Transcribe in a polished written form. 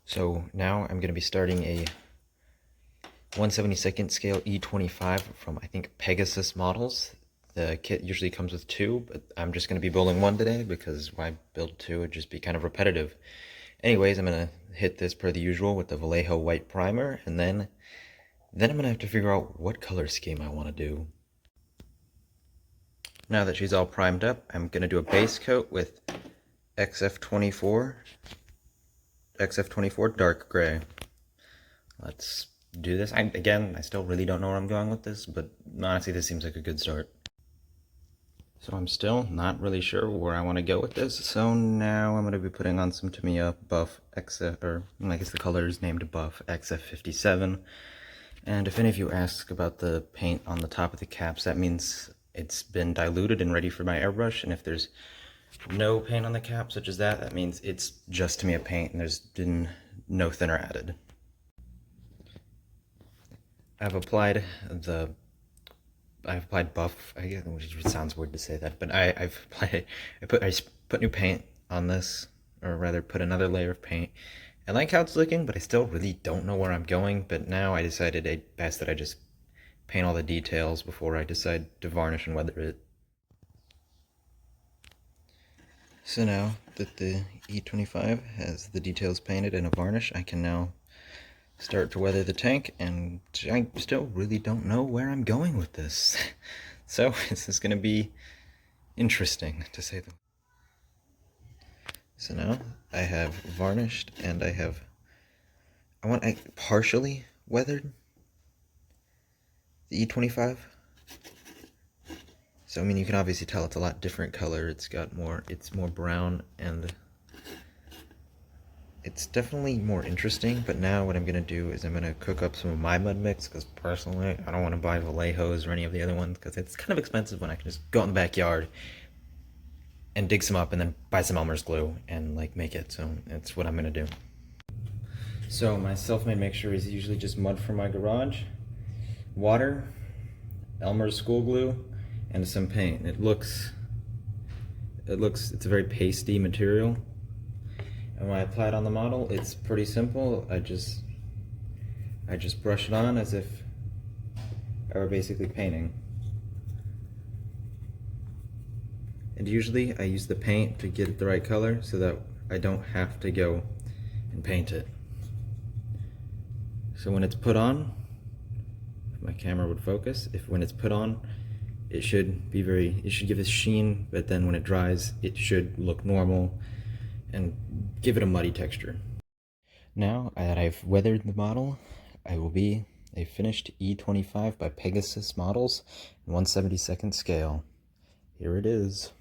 So now I'm going to be starting a 1/72nd scale E25 from, I think, Pegasus models. The kit usually comes with two, but I'm just going to be building one today because why build two? It'd just be kind of repetitive. Anyways, I'm going to hit this per the usual with the Vallejo white primer, and then I'm going to have to figure out what color scheme I want to do. Now that she's all primed up, I'm going to do a base coat with XF24 dark gray. Let's do this. Again, I still really don't know where I'm going with this, but honestly, this seems like a good start. So I'm still not really sure where I want to go with this. So now I'm going to be putting on some Tamiya Buff XF, or I guess the color is named Buff XF57. And if any of you ask about the paint on the top of the caps, that means it's been diluted and ready for my airbrush. And if there's no paint on the cap, such as that, that means it's just Tamiya paint and there's been no thinner added. I've applied buff, I guess, which sounds weird to say that, but I put new paint on this, or rather put another layer of paint. I like how it's looking, but I still really don't know where I'm going, but now I decided best that I just paint all the details before I decide to varnish and weather it. So now that the E25 has the details painted and a varnish, I can now start to weather the tank, and I still really don't know where I'm going with this. So this is going to be interesting, to say the least. So now I have varnished, and I partially weathered the E25. So I mean, you can obviously tell it's a lot different color. It's more brown, and it's definitely more interesting. But now what I'm going to do is I'm going to cook up some of my mud mix, because personally I don't want to buy Vallejos or any of the other ones, because it's kind of expensive when I can just go out in the backyard and dig some up and then buy some Elmer's glue and like make it. So that's what I'm going to do. So my self-made mixture is usually just mud from my garage, water, Elmer's school glue, and some paint. It's a very pasty material. And when I apply it on the model, it's pretty simple. I just brush it on as if I were basically painting. And usually I use the paint to get it the right color so that I don't have to go and paint it. So when it's put on, if my camera would focus, when it's put on, it should give a sheen, but then when it dries, it should look normal and give it a muddy texture. Now that I've weathered the model, I will be a finished E25 by Pegasus models in 1/72nd scale. Here it is.